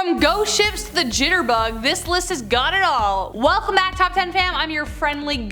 From ghost ships to the jitterbug, this list has got it all. Welcome back, Top 10 fam. I'm your friendly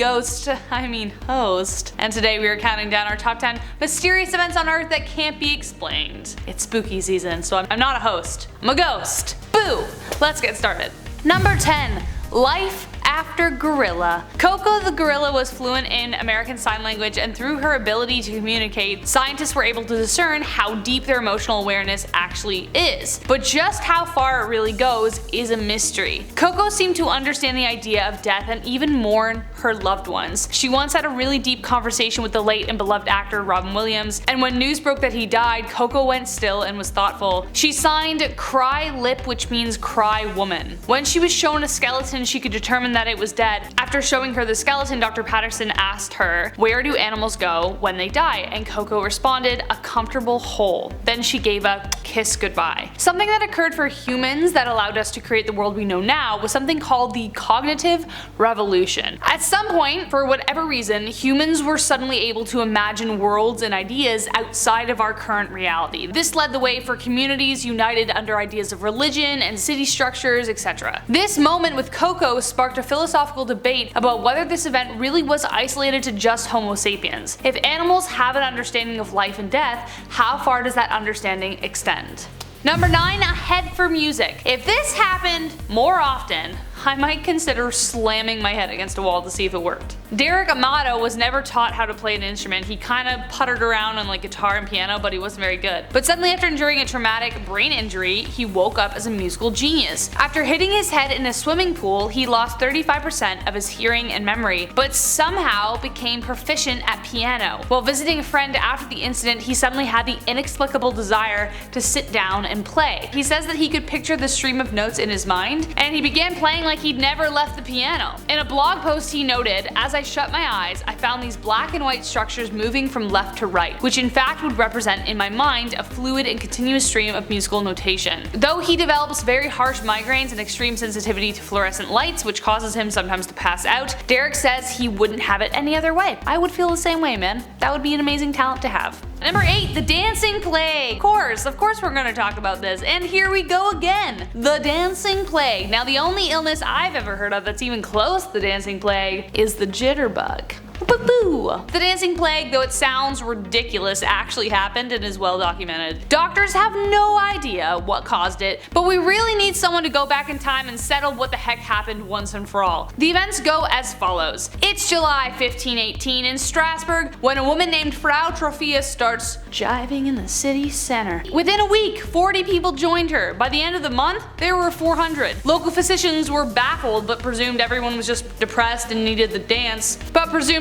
host. And today we are counting down our top 10 mysterious events on Earth that can't be explained. It's spooky season, so I'm not a host. I'm a ghost. Boo! Let's get started. Number 10. Life after gorilla. Coco the gorilla was fluent in American Sign Language, and through her ability to communicate, scientists were able to discern how deep their emotional awareness actually is. But just how far it really goes is a mystery. Coco seemed to understand the idea of death and even mourn her loved ones. She once had a really deep conversation with the late and beloved actor Robin Williams, and when news broke that he died, Coco went still and was thoughtful. She signed Cry Lip, which means cry woman. When she was shown a skeleton, she could determine that it was dead. After showing her the skeleton, Dr. Patterson asked her, "Where do animals go when they die?" And Coco responded, "A comfortable hole." Then she gave a kiss goodbye. Something that occurred for humans that allowed us to create the world we know now was something called the cognitive revolution. At some point, for whatever reason, humans were suddenly able to imagine worlds and ideas outside of our current reality. This led the way for communities united under ideas of religion and city structures, etc. This moment with Coco sparked a philosophical debate about whether this event really was isolated to just Homo sapiens. If animals have an understanding of life and death, how far does that understanding extend? Number 9. A head for music. If this happened more often, I might consider slamming my head against a wall to see if it worked. Derek Amato was never taught how to play an instrument. He kinda puttered around on guitar and piano, but he wasn't very good. But suddenly, after enduring a traumatic brain injury, he woke up as a musical genius. After hitting his head in a swimming pool, he lost 35% of his hearing and memory, but somehow became proficient at piano. While visiting a friend after the incident, he suddenly had the inexplicable desire to sit down and play. He says that he could picture the stream of notes in his mind, and he began playing like he'd never left the piano. In a blog post he noted, "As I shut my eyes, I found these black and white structures moving from left to right, which in fact would represent in my mind a fluid and continuous stream of musical notation." Though he develops very harsh migraines and extreme sensitivity to fluorescent lights, which causes him sometimes to pass out, Derek says he wouldn't have it any other way. I would feel the same way, man. That would be an amazing talent to have. Number 8. The dancing plague. Of course we're gonna talk about this, and here we go again. The dancing plague. Now the only illness I've ever heard of that's even close to the dancing plague is the jitterbug. Boo-boo. The dancing plague, though it sounds ridiculous, actually happened and is well documented. Doctors have no idea what caused it, but we really need someone to go back in time and settle what the heck happened once and for all. The events go as follows. It's July 1518 in Strasbourg when a woman named Frau Trophia starts jiving in the city center. Within a week, 40 people joined her. By the end of the month, there were 400. Local physicians were baffled but presumed everyone was just depressed and needed the dance.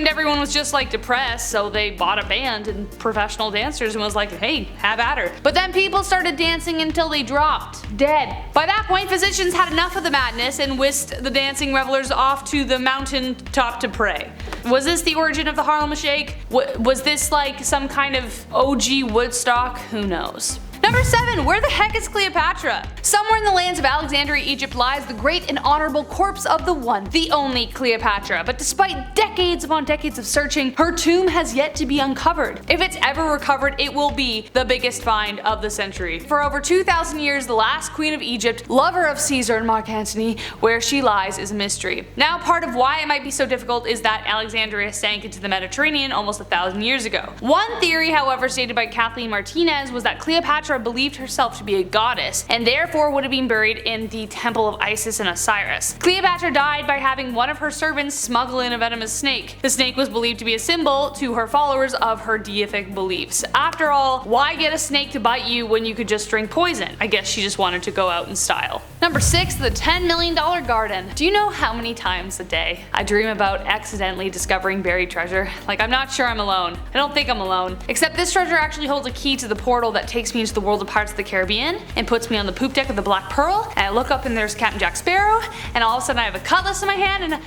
Everyone was just depressed, so they bought a band and professional dancers and was like, hey, have at her. But then people started dancing until they dropped dead. By that point, physicians had enough of the madness and whisked the dancing revelers off to the mountain top to pray. Was this the origin of the Harlem Shake? Was this some kind of OG Woodstock? Who knows? Number 7. Where the heck is Cleopatra? Somewhere in the lands of Alexandria, Egypt lies the great and honorable corpse of the one, the only Cleopatra. But despite decades upon decades of searching, her tomb has yet to be uncovered. If it's ever recovered, it will be the biggest find of the century. For over 2,000 years, the last queen of Egypt, lover of Caesar and Mark Antony, where she lies is a mystery. Now, part of why it might be so difficult is that Alexandria sank into the Mediterranean almost 1,000 years ago. One theory, however, stated by Kathleen Martinez, was that Cleopatra believed herself to be a goddess, and therefore would have been buried in the temple of Isis and Osiris. Cleopatra died by having one of her servants smuggle in a venomous snake. The snake was believed to be a symbol to her followers of her deific beliefs. After all, why get a snake to bite you when you could just drink poison? I guess she just wanted to go out in style. Number 6. The $10 million garden. Do you know how many times a day I dream about accidentally discovering buried treasure? I'm not sure I'm alone. I don't think I'm alone. Except this treasure actually holds a key to the portal that takes me into the world of Pirates of the Caribbean and puts me on the poop deck of the Black Pearl, and I look up and there's Captain Jack Sparrow, and all of a sudden I have a cutlass in my hand and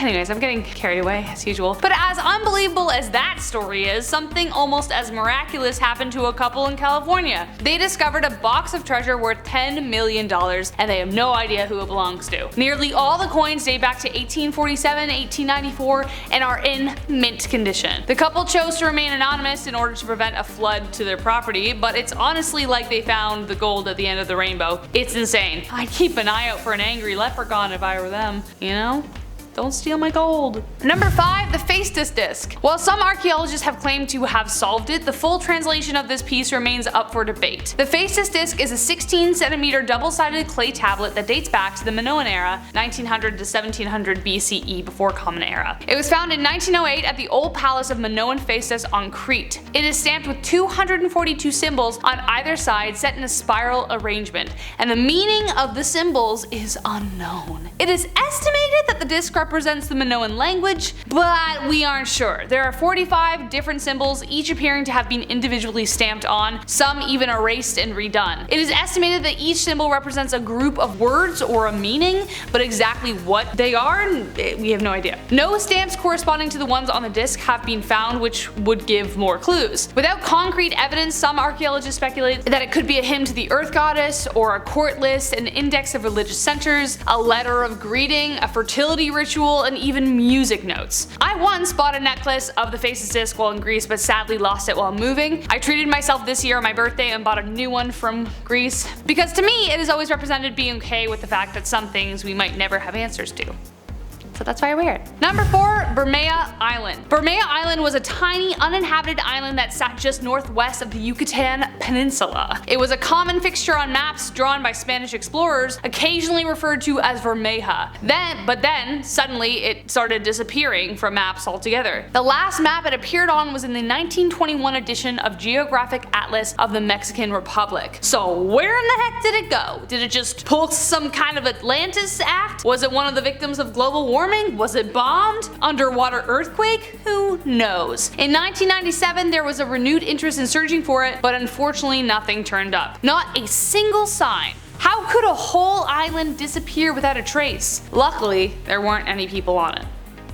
Anyways, I'm getting carried away as usual. But as unbelievable as that story is, something almost as miraculous happened to a couple in California. They discovered a box of treasure worth $10 million, and they have no idea who it belongs to. Nearly all the coins date back to 1847, 1894, and are in mint condition. The couple chose to remain anonymous in order to prevent a flood to their property, but it's honestly like they found the gold at the end of the rainbow. It's insane. I'd keep an eye out for an angry leprechaun if I were them, you know? Don't steal my gold. Number 5, the Phaistos Disc. While some archaeologists have claimed to have solved it, the full translation of this piece remains up for debate. The Phaistos Disc is a 16 cm double-sided clay tablet that dates back to the Minoan era, 1900 to 1700 BCE, before Common Era. It was found in 1908 at the old palace of Minoan Phaistos on Crete. It is stamped with 242 symbols on either side set in a spiral arrangement, and the meaning of the symbols is unknown. It is estimated that the disc represents the Minoan language, but we aren't sure. There are 45 different symbols, each appearing to have been individually stamped on, some even erased and redone. It is estimated that each symbol represents a group of words or a meaning, but exactly what they are, we have no idea. No stamps corresponding to the ones on the disc have been found, which would give more clues. Without concrete evidence, some archaeologists speculate that it could be a hymn to the earth goddess, or a court list, an index of religious centers, a letter of greeting, a fertility ritual, and even music notes. I once bought a necklace of the Phaistos Disc while in Greece, but sadly lost it while moving. I treated myself this year on my birthday and bought a new one from Greece, because to me it has always represented being okay with the fact that some things we might never have answers to. So that's why I wear it. Number 4, Bermeja Island. Bermeja Island was a tiny uninhabited island that sat just northwest of the Yucatan Peninsula. It was a common fixture on maps drawn by Spanish explorers, occasionally referred to as Bermeja. But then, suddenly it started disappearing from maps altogether. The last map it appeared on was in the 1921 edition of Geographic Atlas of the Mexican Republic. So where in the heck did it go? Did it just pull some kind of Atlantis act? Was it one of the victims of global warming? Was it bombed? Underwater earthquake? Who knows? In 1997 there was a renewed interest in searching for it, but unfortunately nothing turned up. Not a single sign. How could a whole island disappear without a trace? Luckily, there weren't any people on it.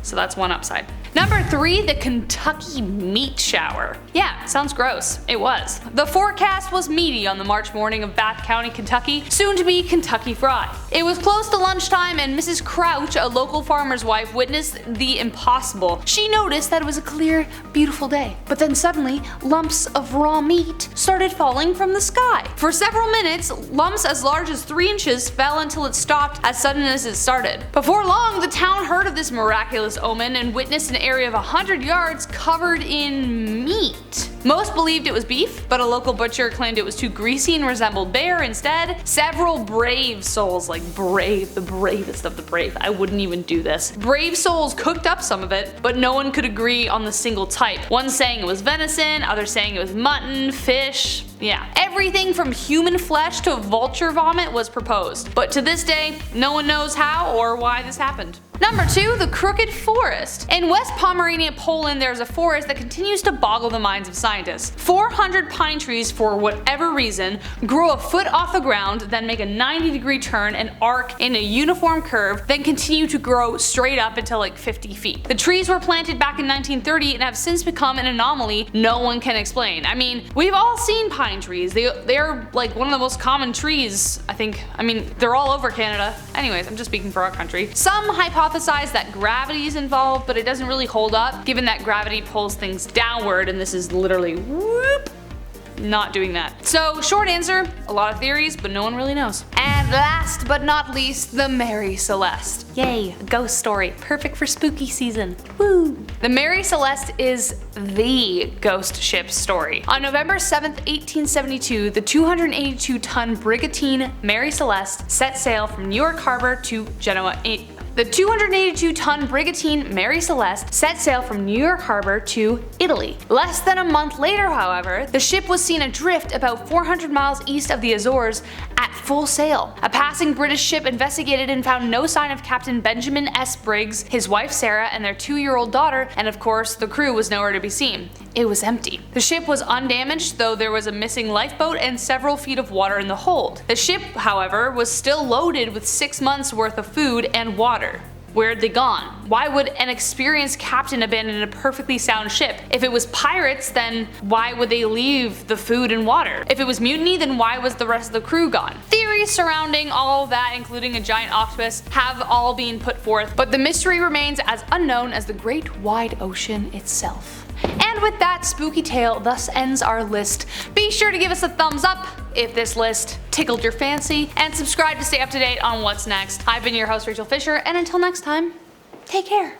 So that's one upside. Number 3, the Kentucky meat shower. Yeah, sounds gross. It was. The forecast was meaty on the March morning of Bath County, Kentucky, soon to be Kentucky Fried. It was close to lunchtime and Mrs. Crouch, a local farmer's wife, witnessed the impossible. She noticed that it was a clear, beautiful day, but then suddenly lumps of raw meat started falling from the sky. For several minutes, lumps as large as 3 inches fell until it stopped as sudden as it started. Before long, the town heard of this miraculous omen and witnessed an area of 100 yards covered in meat. Most believed it was beef, but a local butcher claimed it was too greasy and resembled bear instead. Several brave souls, like brave, the bravest of the brave, I wouldn't even do this. Brave souls cooked up some of it, but no one could agree on the single type. One saying it was venison, others saying it was mutton, fish. Yeah, everything from human flesh to vulture vomit was proposed, but to this day, no one knows how or why this happened. Number 2, the Crooked Forest. In West Pomerania, Poland, there's a forest that continues to boggle the minds of scientists. 400 pine trees, for whatever reason, grow a foot off the ground, then make a 90-degree turn and arc in a uniform curve, then continue to grow straight up until like 50 feet. The trees were planted back in 1930 and have since become an anomaly no one can explain. I mean, we've all seen pine trees. They're like one of the most common trees, I think. I mean, they're all over Canada. Anyways, I'm just speaking for our country. Some hypothesize that gravity is involved, but it doesn't really hold up given that gravity pulls things downward and this is literally whoop, not doing that. So short answer, a lot of theories, but no one really knows. And last but not least, the Mary Celeste. Yay, a ghost story, perfect for spooky season. Woo! The Mary Celeste is the ghost ship story. On November 7th, 1872, the 282-ton brigantine Mary Celeste set sail from New York Harbor to Genoa. The 282-ton brigantine Mary Celeste set sail from New York Harbor to Italy. Less than a month later, however, the ship was seen adrift about 400 miles east of the Azores at full sail. A passing British ship investigated and found no sign of Captain Benjamin S. Briggs, his wife Sarah, and their 2-year-old daughter, and of course, the crew was nowhere to be seen. It was empty. The ship was undamaged, though there was a missing lifeboat and several feet of water in the hold. The ship, however, was still loaded with 6 months worth of food and water. Where had they gone? Why would an experienced captain abandon a perfectly sound ship? If it was pirates, then why would they leave the food and water? If it was mutiny, then why was the rest of the crew gone? Theories surrounding all of that, including a giant octopus, have all been put forth, but the mystery remains as unknown as the great wide ocean itself. And with that spooky tale thus ends our list. Be sure to give us a thumbs up if this list tickled your fancy, and subscribe to stay up to date on what's next. I've been your host, Rachel Fisher, and until next time, take care.